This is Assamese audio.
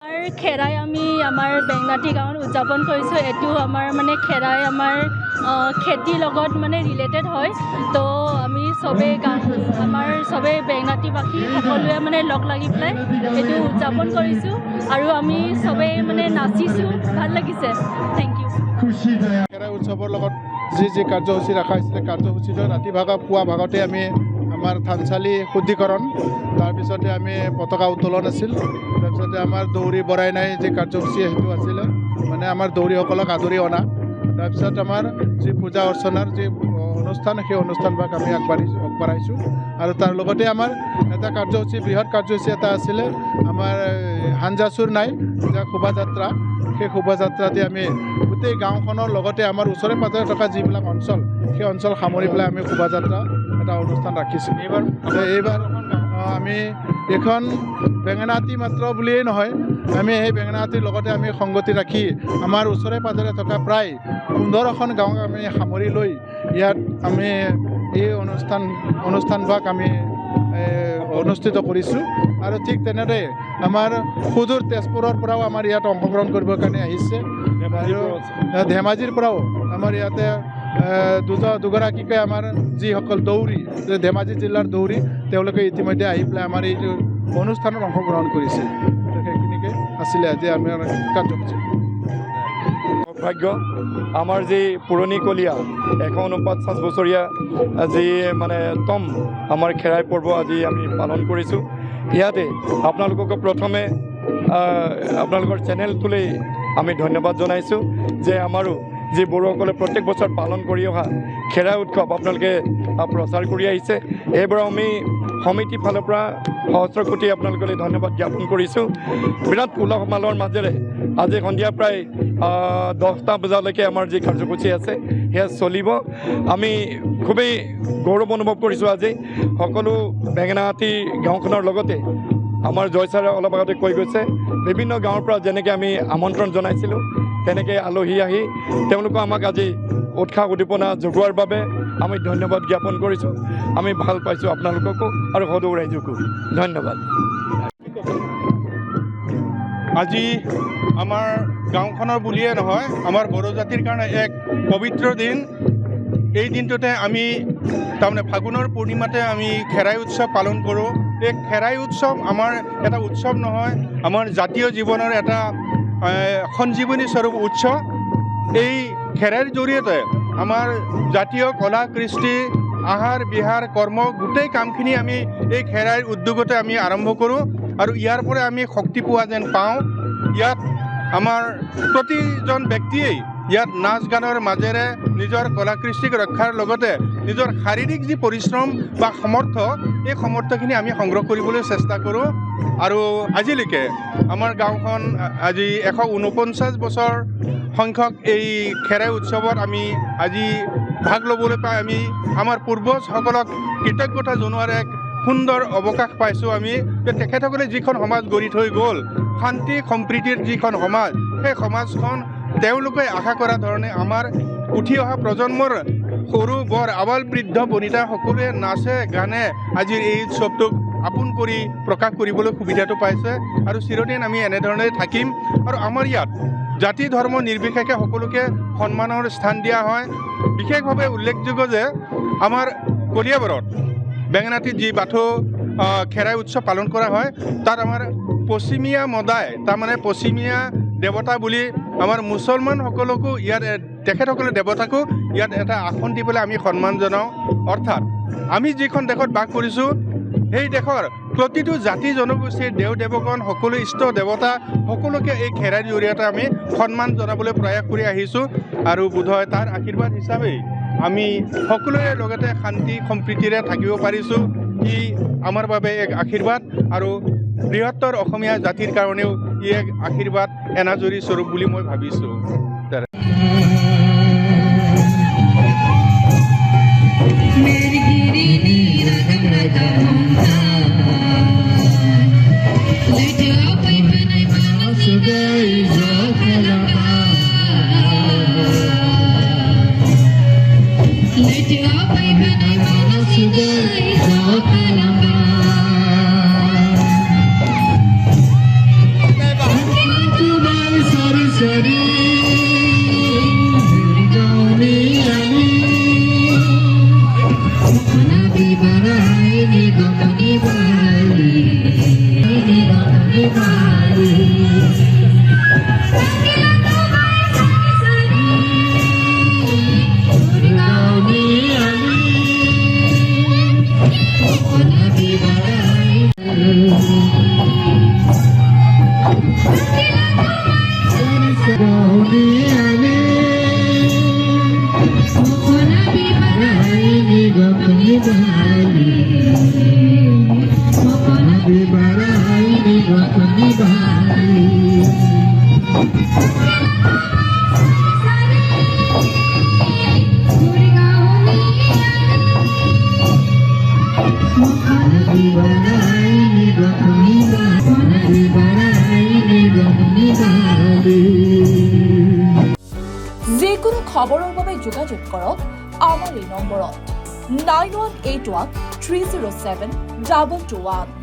খেৰাই আমি আমাৰ বেঙনাটি গাঁৱত উদযাপন কৰিছোঁ। এইটো আমাৰ মানে খেৰাই আমাৰ খেতিৰ লগত মানে ৰিলেটেড হয়। তো আমি চবেই আমাৰ চবেই বেঙনাটিবাসী সকলোৱে মানে লগ লাগি পেলাই এইটো উদযাপন কৰিছোঁ আৰু আমি চবেই মানে নাচিছোঁ। ভাল লাগিছে। Thank U. খেৰাই উৎসৱৰ লগত যি কাৰ্যসূচী ৰখা হৈছিলে কাৰ্যসূচীটো ৰাতি পুৱা ভাগতে আমি আমাৰ থানচালি শুদ্ধিকৰণ, তাৰপিছতে আমি পতাকা উত্তোলন আছিল, তাৰপিছতে আমাৰ দৌৰি বৰাই নাই যি কাৰ্যসূচী সেইটো আছিলে, মানে আমাৰ দৌৰীসকলক আদৰি অনা, তাৰপিছত আমাৰ যি পূজা অৰ্চনাৰ যি অনুষ্ঠান সেই অনুষ্ঠানভাগ আমি আগবাঢ়াইছোঁ। আৰু তাৰ লগতে আমাৰ এটা কাৰ্যসূচী বৃহৎ কাৰ্যসূচী এটা আছিলে আমাৰ হাঞ্জাচুৰ নাই যাক শোভাযাত্ৰা, সেই শোভাযাত্ৰাতে আমি গোটেই গাঁওখনৰ লগতে আমাৰ ওচৰে পাঁজৰে থকা যিবিলাক অঞ্চল সেই অঞ্চল সামৰি পেলাই আমি শোভাযাত্ৰা এটা অনুষ্ঠান ৰাখিছোঁ। এইবাৰ আমি এখন বেঙেনাআটী মাত্ৰ বুলিয়েই নহয়, আমি সেই বেঙেনাআটীৰ লগতে আমি সংগতি ৰাখি আমাৰ ওচৰে পাঁজৰে থকা প্ৰায় 15খন গাঁৱক আমি সামৰি লৈ ইয়াত আমি এই অনুষ্ঠানভাগ আমি অনুষ্ঠিত কৰিছোঁ। আৰু ঠিক তেনেদৰে আমাৰ সুদূৰ তেজপুৰৰ পৰাও আমাৰ ইয়াত অংশগ্ৰহণ কৰিবৰ কাৰণে আহিছে, ধেমাজিৰ পৰাও আমাৰ ইয়াতে দুগৰাকীকে আমাৰ যিসকল দৌৰী ধেমাজি জিলাৰ দৌৰী তেওঁলোকে ইতিমধ্যে আহি পেলাই আমাৰ এই অনুষ্ঠানত অংশগ্ৰহণ কৰিছে। সেইখিনিকে আছিলে আজি আমাৰ কাৰ্যসূচী। সৌভাগ্য আমাৰ যি পুৰণিকলীয়া 149 বছৰীয়া যি মানে আমাৰ খেৰাই পৰ্ব আজি আমি পালন কৰিছোঁ। ইয়াতে আপোনালোকক প্ৰথমে আপোনালোকৰ চেনেলটোলৈ আমি ধন্যবাদ জনাইছোঁ যে আমাৰো যি বড়োসকলে প্ৰত্যেক বছৰ পালন কৰি অহা খেৰাই উৎসৱ আপোনালোকে প্ৰচাৰ কৰি আহিছে। এইবাৰ আমি সমিতিৰ ফালৰ পৰা সহস্ৰ কোটি আপোনালোকলৈ ধন্যবাদ জ্ঞাপন কৰিছোঁ। বিৰাট উলহ মালহৰ মাজেৰে আজি সন্ধিয়া প্ৰায় 10টা বজালৈকে আমাৰ যি কাৰ্যসূচী আছে সেয়া চলিব। আমি খুবেই গৌৰৱ অনুভৱ কৰিছোঁ আজি সকলো বেঙেনাআটী গাঁওখনৰ লগতে আমাৰ জয়চাৰে অলপ আগতে কৈ গৈছে বিভিন্ন গাঁৱৰ পৰা যেনেকৈ আমি আমন্ত্ৰণ জনাইছিলোঁ তেনেকৈ আলহী আহি তেওঁলোকে আমাক আজি উৎসাহ উদ্দীপনা যোগোৱাৰ বাবে আমি ধন্যবাদ জ্ঞাপন কৰিছোঁ। আমি ভাল পাইছোঁ আপোনালোককো আৰু সদৌ ৰাইজকো ধন্যবাদ। আজি আমাৰ গাঁওখনৰ বুলিয়ে নহয় আমাৰ বড়ো জাতিৰ কাৰণে এক পবিত্ৰ দিন। এই দিনটোতে আমি তাৰমানে ফাগুনৰ পূৰ্ণিমাতে আমি খেৰাই উৎসৱ পালন কৰোঁ। এই খেৰাই উৎসৱ আমাৰ এটা উৎসৱ নহয়, আমাৰ জাতীয় জীৱনৰ এটা সঞ্জীৱনী স্বৰূপ উৎসৱ। এই খেৰাইৰ জৰিয়তে আমাৰ জাতীয় কলা কৃষ্টি আহাৰ বিহাৰ কৰ্ম গোটেই কামখিনি আমি এই খেৰাইৰ উদ্যোগতে আমি আৰম্ভ কৰোঁ আৰু ইয়াৰ পৰা আমি শক্তি পোৱা যেন পাওঁ। ইয়াত আমাৰ প্ৰতিজন ব্যক্তিয়েই ইয়াত নাচ গানৰ মাজেৰে নিজৰ কলা কৃষ্টিক ৰক্ষাৰ লগতে নিজৰ শাৰীৰিক যি পৰিশ্ৰম বা এই সামৰ্থ্যখিনি আমি সংগ্ৰহ কৰিবলৈ চেষ্টা কৰোঁ। আৰু আজিলৈকে আমাৰ গাঁওখন আজি 149 বছৰ সংখ্যক এই খেৰাই উৎসৱত আমি আজি ভাগ ল'বলৈ পাই আমি আমাৰ পূৰ্বজসকলক কৃতজ্ঞতা জনোৱাৰ এক সুন্দৰ অৱকাশ পাইছোঁ। আমি যে তেখেতসকলে যিখন সমাজ গঢ়ি থৈ গ'ল শান্তি সম্প্ৰীতিৰ যিখন সমাজ, সেই সমাজখন তেওঁলোকে আশা কৰা ধৰণে আমাৰ উঠি অহা প্ৰজন্মৰ সৰু বৰ আবাল বৃদ্ধ বনিতা সকলোৱে নাচে গানে আজিৰ এই উৎসৱটোক আপোন কৰি প্ৰকাশ কৰিবলৈ সুবিধাটো পাইছে আৰু চিৰদিন আমি এনেধৰণে থাকিম। আৰু আমাৰ ইয়াত জাতি ধৰ্ম নিৰ্বিশেষে সকলোকে সন্মানৰ স্থান দিয়া হয়। বিশেষভাৱে উল্লেখযোগ্য যে আমাৰ কলিয়াবৰত বেঙেনাআটীত যি বাথৌ খেৰাই উৎসৱ পালন কৰা হয় তাত আমাৰ পশ্চিমীয়া মদাই তাৰমানে পশ্চিমীয়া দেৱতা বুলি আমাৰ মুছলমানসকলকো ইয়াত তেখেতসকলে দেৱতাকো ইয়াত এটা আসন দি পেলাই আমি সন্মান জনাওঁ। অৰ্থাৎ আমি যিখন দেশত বাস কৰিছোঁ সেই দেশৰ প্ৰতিটো জাতি জনগোষ্ঠীৰ দেৱ দেৱগণ সকলো ইষ্ট দেৱতা সকলোকে এই খেৰাইৰ জৰিয়তে আমি সন্মান জনাবলৈ প্ৰয়াস কৰি আহিছোঁ। আৰু বোধহয় তাৰ আশীৰ্বাদ হিচাপেই আমি সকলোৰে লগতে শান্তি সম্প্ৰীতিৰে থাকিব পাৰিছোঁ। ই আমাৰ বাবে এক আশীৰ্বাদ আৰু বৃহত্তৰ অসমীয়া জাতিৰ কাৰণেও ই এক আশীৰ্বাদ এনাজৰী স্বৰূপ বুলি মই ভাবিছোঁ। যিকোনো খবৰৰ বাবে যোগাযোগ কৰক আমাৰ এই নম্বৰত 9181 307 2221।